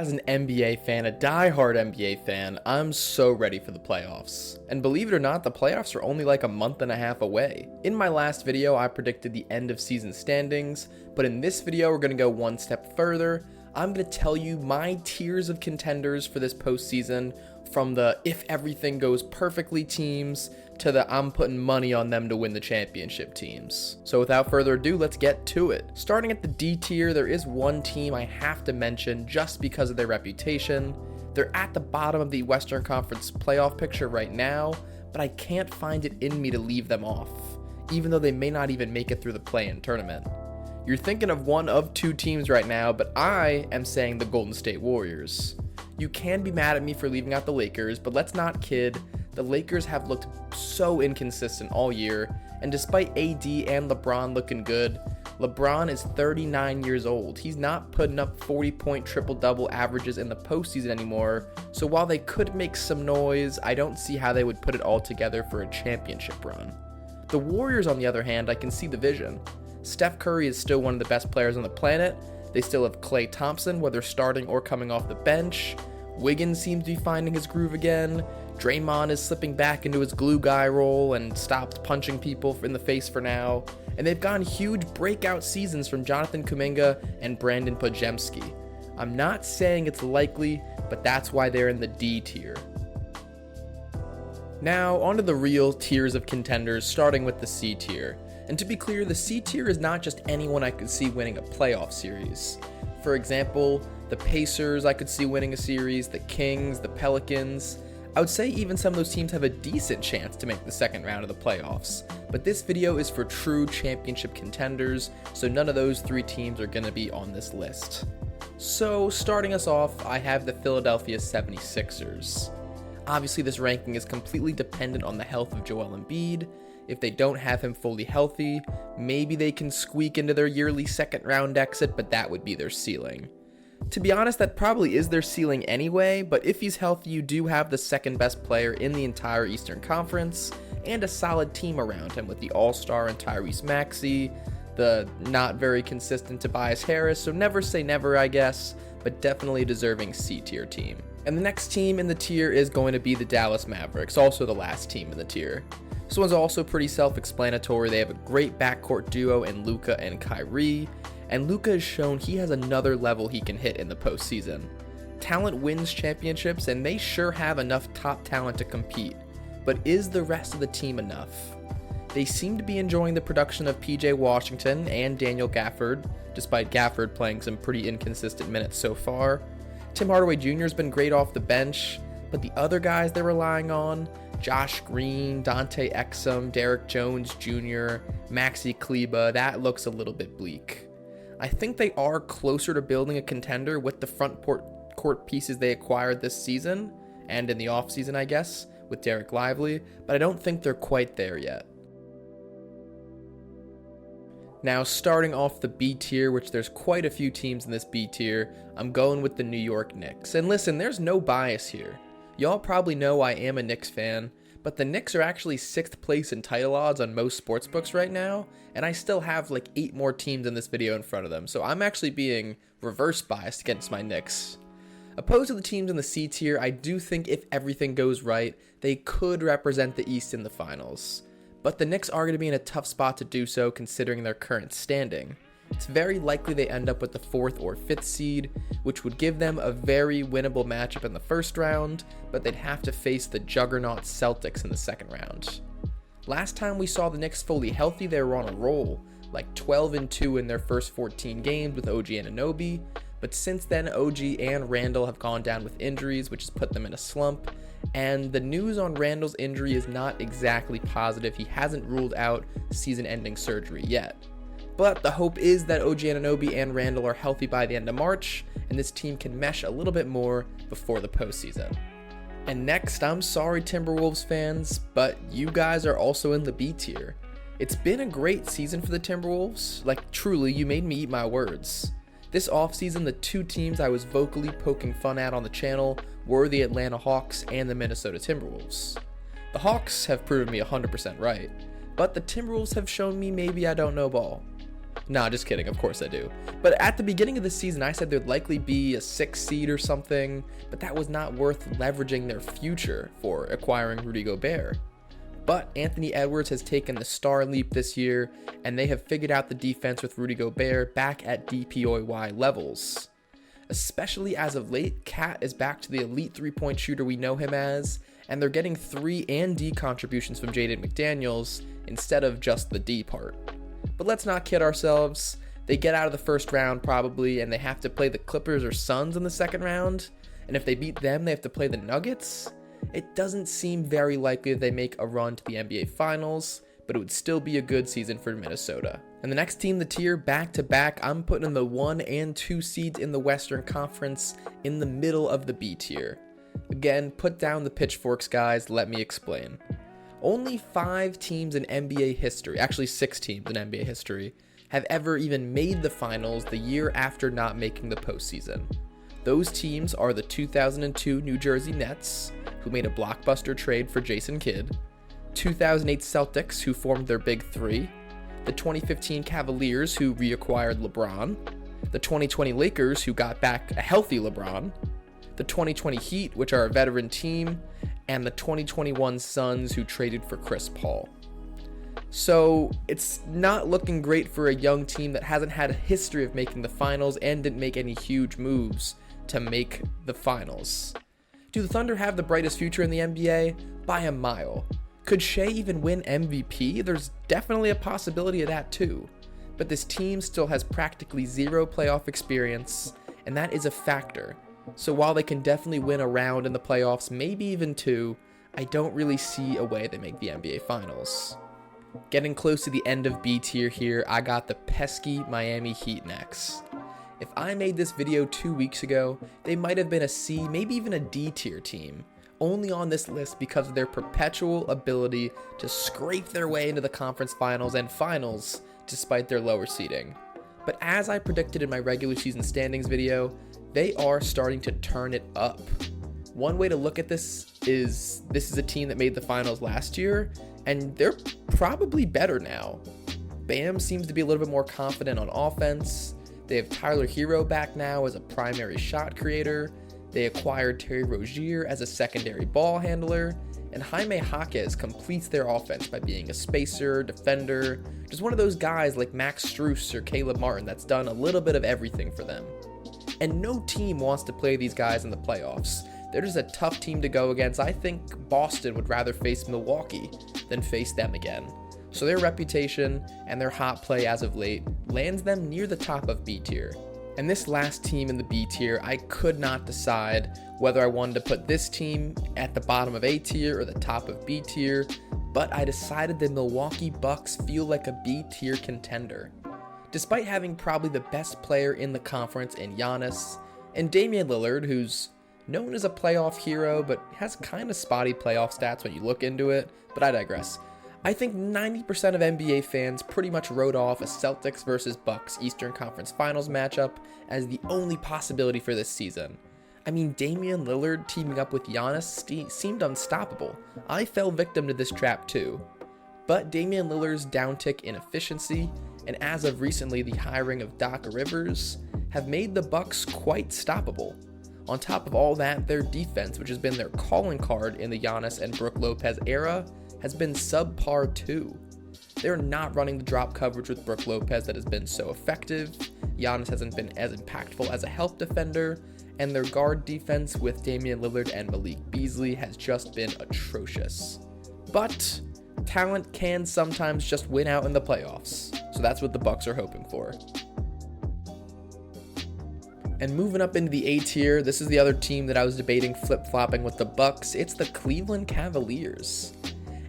As an NBA fan, a die-hard NBA fan, I'm so ready for the playoffs. And believe it or not, the playoffs are only like a month and a half away. In my last video, I predicted the end of season standings, but in this video, we're going to go one step further. I'm going to tell you my tiers of contenders for this postseason, from the if everything goes perfectly teams to the I'm putting money on them to win the championship teams. So without further ado, let's get to it. Starting at the D tier, there is one team I have to mention just because of their reputation. They're at the bottom of the Western Conference playoff picture right now, but I can't find it in me to leave them off, even though they may not even make it through the play-in tournament. You're thinking of one of two teams right now, but I am saying the Golden State Warriors. You can be mad at me for leaving out the Lakers, but let's not kid. The Lakers have looked so inconsistent all year, and despite AD and LeBron looking good, LeBron is 39 years old. He's not putting up 40-point triple-double averages in the postseason anymore, so while they could make some noise, I don't see how they would put it all together for a championship run. The Warriors, on the other hand, I can see the vision. Steph Curry is still one of the best players on the planet. They still have Klay Thompson, whether starting or coming off the bench. Wiggins seems to be finding his groove again. Draymond is slipping back into his glue guy role and stopped punching people in the face for now. And they've gotten huge breakout seasons from Jonathan Kuminga and Brandon Podziemski. I'm not saying it's likely, but that's why they're in the D tier. Now, onto the real tiers of contenders, starting with the C tier. And to be clear, the C tier is not just anyone I could see winning a playoff series. For example, the Pacers I could see winning a series, the Kings, the Pelicans. I would say even some of those teams have a decent chance to make the second round of the playoffs. But this video is for true championship contenders, so none of those three teams are going to be on this list. So starting us off, I have the Philadelphia 76ers. Obviously, this ranking is completely dependent on the health of Joel Embiid. If they don't have him fully healthy, maybe they can squeak into their yearly second round exit, but that would be their ceiling. To be honest, that probably is their ceiling anyway, but if he's healthy, you do have the second best player in the entire Eastern Conference, and a solid team around him with the All-Star and Tyrese Maxey, the not very consistent Tobias Harris, so never say never, I guess, but definitely a deserving C-tier team. And the next team in the tier is going to be the Dallas Mavericks, also the last team in the tier. This one's also pretty self-explanatory. They have a great backcourt duo in Luka and Kyrie, and Luka has shown he has another level he can hit in the postseason. Talent wins championships, and they sure have enough top talent to compete, but is the rest of the team enough? They seem to be enjoying the production of PJ Washington and Daniel Gafford, despite Gafford playing some pretty inconsistent minutes so far. Tim Hardaway Jr. has been great off the bench, but the other guys they're relying on, Josh Green, Dante Exum, Derek Jones Jr., Maxi Kleber, that looks a little bit bleak. I think they are closer to building a contender with the front court pieces they acquired this season, and in the offseason, I guess, with Derek Lively, but I don't think they're quite there yet. Now, starting off the B tier, which there's quite a few teams in this B tier, I'm going with the New York Knicks. And listen, there's no bias here. Y'all probably know I am a Knicks fan, but the Knicks are actually 6th place in title odds on most sportsbooks right now, and I still have like 8 more teams in this video in front of them, so I'm actually being reverse biased against my Knicks. Opposed to the teams in the C tier, I do think if everything goes right, they could represent the East in the finals. But the Knicks are going to be in a tough spot to do so considering their current standing. It's very likely they end up with the 4th or 5th seed, which would give them a very winnable matchup in the first round, but they'd have to face the juggernaut Celtics in the second round. Last time we saw the Knicks fully healthy, they were on a roll, like 12-2 in their first 14 games with OG Anunoby, but since then OG and Randall have gone down with injuries, which has put them in a slump, and the news on Randall's injury is not exactly positive. He hasn't ruled out season-ending surgery yet. But the hope is that OG Anunoby and Randall are healthy by the end of March, and this team can mesh a little bit more before the postseason. And next, I'm sorry Timberwolves fans, but you guys are also in the B tier. It's been a great season for the Timberwolves. Like, truly, you made me eat my words. This offseason, the two teams I was vocally poking fun at on the channel were the Atlanta Hawks and the Minnesota Timberwolves. The Hawks have proven me 100% right, but the Timberwolves have shown me maybe I don't know ball. Nah, just kidding. Of course I do. But at the beginning of the season, I said there'd likely be a 6th seed or something, but that was not worth leveraging their future for acquiring Rudy Gobert. But Anthony Edwards has taken the star leap this year, and they have figured out the defense with Rudy Gobert back at DPOY levels. Especially as of late, Cat is back to the elite 3-point shooter we know him as, and they're getting 3 and D contributions from Jaden McDaniels instead of just the D part. But let's not kid ourselves. They get out of the first round probably, and they have to play the Clippers or Suns in the second round, and if they beat them, they have to play the Nuggets. It doesn't seem very likely that they make a run to the NBA Finals, but it would still be a good season for Minnesota. And the next team, the tier, back to back, I'm putting in the 1 and 2 seeds in the Western Conference in the middle of the B tier. Again, put down the pitchforks, guys, let me explain. Only 5 teams in NBA history, actually 6 teams in NBA history, have ever even made the finals the year after not making the postseason. Those teams are the 2002 New Jersey Nets, who made a blockbuster trade for Jason Kidd, 2008 Celtics, who formed their Big Three, the 2015 Cavaliers, who reacquired LeBron, the 2020 Lakers, who got back a healthy LeBron, the 2020 Heat, which are a veteran team, and the 2021 Suns, who traded for Chris Paul. So it's not looking great for a young team that hasn't had a history of making the finals and didn't make any huge moves to make the finals. Do the Thunder have the brightest future in the NBA? By a mile. Could Shea even win MVP? There's definitely a possibility of that too. But this team still has practically 0 playoff experience, and that is a factor. So while they can definitely win a round in the playoffs, maybe even 2, I don't really see a way they make the NBA Finals. Getting close to the end of B tier here, I got the pesky Miami Heat next. If I made this video 2 weeks ago, they might have been a C, maybe even a D tier team, only on this list because of their perpetual ability to scrape their way into the conference finals and finals despite their lower seeding. But as I predicted in my regular season standings video, they are starting to turn it up. One way to look at this is a team that made the finals last year, and they're probably better now. Bam seems to be a little bit more confident on offense. They have Tyler Hero back now as a primary shot creator. They acquired Terry Rozier as a secondary ball handler, and Jaime Jaquez completes their offense by being a spacer, defender, just one of those guys like Max Strus or Caleb Martin that's done a little bit of everything for them. And no team wants to play these guys in the playoffs. They're just a tough team to go against. I think Boston would rather face Milwaukee than face them again. So their reputation and their hot play as of late lands them near the top of B tier. And this last team in the B tier, I could not decide whether I wanted to put this team at the bottom of A tier or the top of B tier, but I decided the Milwaukee Bucks feel like a B tier contender. Despite having probably the best player in the conference in Giannis, and Damian Lillard, who's known as a playoff hero, but has kind of spotty playoff stats when you look into it, but I digress. I think 90% of NBA fans pretty much wrote off a Celtics versus Bucks Eastern Conference Finals matchup as the only possibility for this season. I mean, Damian Lillard teaming up with Giannis seemed unstoppable. I fell victim to this trap too. But Damian Lillard's downtick in efficiency, and as of recently the hiring of Doc Rivers, have made the Bucks quite stoppable. On top of all that, their defense, which has been their calling card in the Giannis and Brook Lopez era, has been subpar too. They're not running the drop coverage with Brook Lopez that has been so effective. Giannis hasn't been as impactful as a help defender, and their guard defense with Damian Lillard and Malik Beasley has just been atrocious. But talent can sometimes just win out in the playoffs, so that's what the Bucks are hoping for. And moving up into the A tier, this is the other team that I was debating flip-flopping with the Bucks. It's the Cleveland Cavaliers.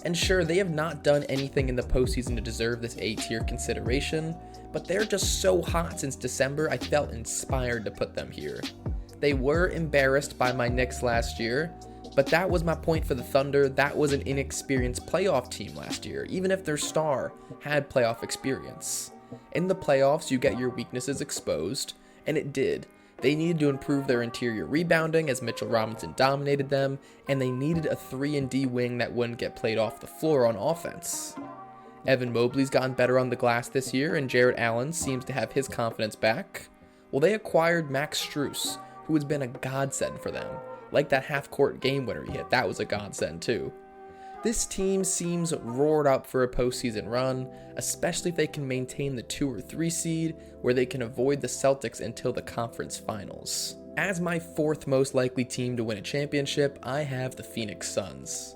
And sure, they have not done anything in the postseason to deserve this A tier consideration, but they're just so hot since December, I felt inspired to put them here. They were embarrassed by my Knicks last year, but that was my point for the Thunder. That was an inexperienced playoff team last year, even if their star had playoff experience. In the playoffs, you get your weaknesses exposed, and it did. They needed to improve their interior rebounding as Mitchell Robinson dominated them, and they needed a 3-and-D wing that wouldn't get played off the floor on offense. Evan Mobley's gotten better on the glass this year, and Jarrett Allen seems to have his confidence back. Well, they acquired Max Strus, who has been a godsend for them. Like that half-court game winner he hit, that was a godsend too. This team seems roared up for a postseason run, especially if they can maintain the 2 or 3 seed, where they can avoid the Celtics until the conference finals. As my 4th most likely team to win a championship, I have the Phoenix Suns.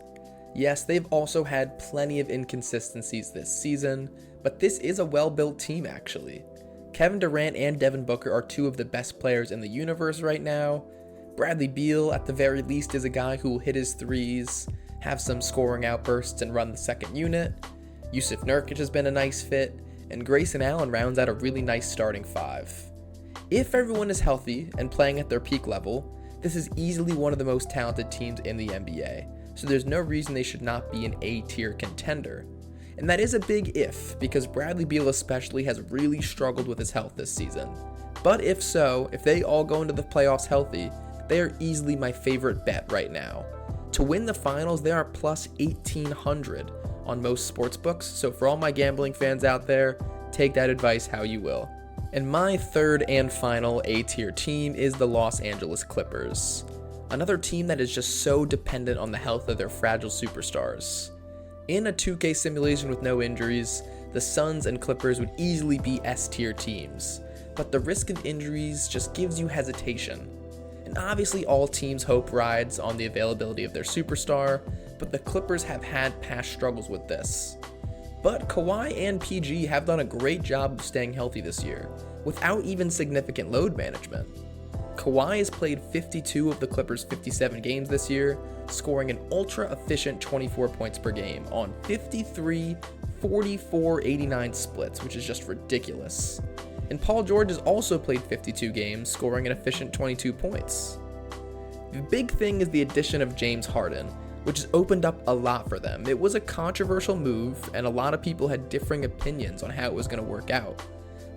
Yes, they've also had plenty of inconsistencies this season, but this is a well-built team actually. Kevin Durant and Devin Booker are 2 of the best players in the universe right now. Bradley Beal, at the very least, is a guy who will hit his threes, have some scoring outbursts, and run the second unit. Yusuf Nurkic has been a nice fit, and Grayson Allen rounds out a really nice starting 5. If everyone is healthy and playing at their peak level, this is easily one of the most talented teams in the NBA, so there's no reason they should not be an A-tier contender. And that is a big if, because Bradley Beal especially has really struggled with his health this season. But if so, if they all go into the playoffs healthy, they are easily my favorite bet right now. To win the finals, they are plus 1,800 on most sportsbooks, so for all my gambling fans out there, take that advice how you will. And my 3rd and final A-tier team is the Los Angeles Clippers. Another team that is just so dependent on the health of their fragile superstars. In a 2K simulation with no injuries, the Suns and Clippers would easily be S-tier teams, but the risk of injuries just gives you hesitation. And obviously all teams' hope rides on the availability of their superstar, but the Clippers have had past struggles with this. But Kawhi and PG have done a great job of staying healthy this year, without even significant load management. Kawhi has played 52 of the Clippers' 57 games this year, scoring an ultra-efficient 24 points per game on 53, 44, 89 splits, which is just ridiculous. And Paul George has also played 52 games, scoring an efficient 22 points. The big thing is the addition of James Harden, which has opened up a lot for them. It was a controversial move, and a lot of people had differing opinions on how it was going to work out.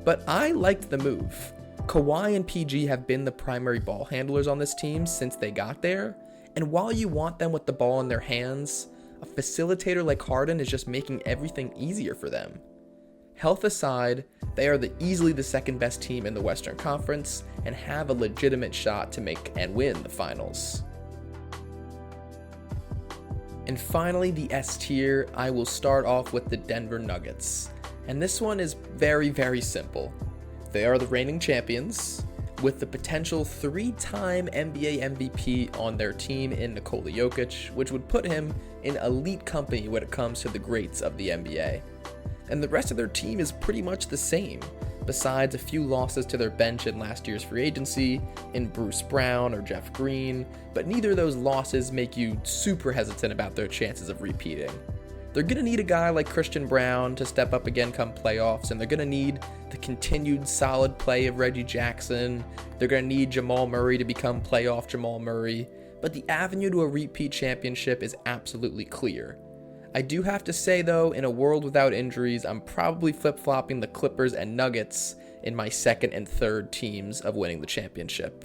But I liked the move. Kawhi and PG have been the primary ball handlers on this team since they got there, and while you want them with the ball in their hands, a facilitator like Harden is just making everything easier for them. Health aside, they are easily the 2nd best team in the Western Conference and have a legitimate shot to make and win the finals. And finally, the S tier, I will start off with the Denver Nuggets. And this one is very, very simple. They are the reigning champions, with the potential 3-time NBA MVP on their team in Nikola Jokic, which would put him in elite company when it comes to the greats of the NBA. And the rest of their team is pretty much the same, besides a few losses to their bench in last year's free agency, in Bruce Brown or Jeff Green, but neither of those losses make you super hesitant about their chances of repeating. They're going to need a guy like Christian Brown to step up again come playoffs, and they're going to need the continued solid play of Reggie Jackson. They're going to need Jamal Murray to become playoff Jamal Murray, but the avenue to a repeat championship is absolutely clear. I do have to say though, in a world without injuries, I'm probably flip-flopping the Clippers and Nuggets in my 2nd and 3rd teams of winning the championship.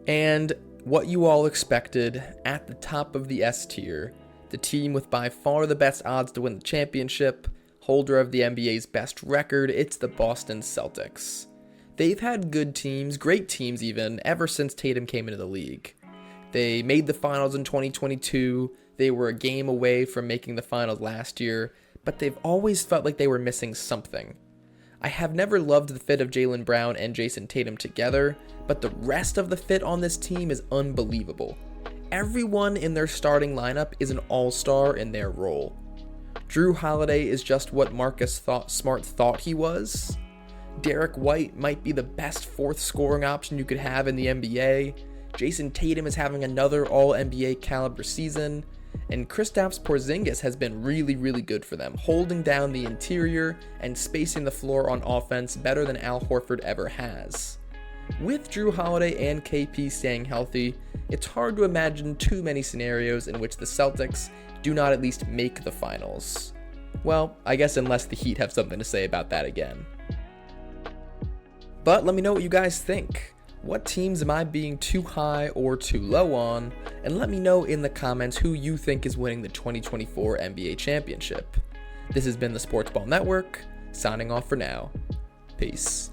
And what you all expected, at the top of the S tier, the team with by far the best odds to win the championship, holder of the NBA's best record, it's the Boston Celtics. They've had good teams, great teams even, ever since Tatum came into the league. They made the finals in 2022, they were a game away from making the finals last year, but they've always felt like they were missing something. I have never loved the fit of Jaylen Brown and Jason Tatum together, but the rest of the fit on this team is unbelievable. Everyone in their starting lineup is an all-star in their role. Drew Holiday is just what Marcus Smart thought he was. Derek White might be the best 4th scoring option you could have in the NBA. Jason Tatum is having another all-NBA caliber season. And Kristaps Porzingis has been really, really good for them, holding down the interior and spacing the floor on offense better than Al Horford ever has. With Drew Holiday and KP staying healthy, it's hard to imagine too many scenarios in which the Celtics do not at least make the finals. Well, I guess unless the Heat have something to say about that again. But let me know what you guys think. What teams am I being too high or too low on? And let me know in the comments who you think is winning the 2024 NBA championship. This has been the Sports Ball Network, signing off for now. Peace.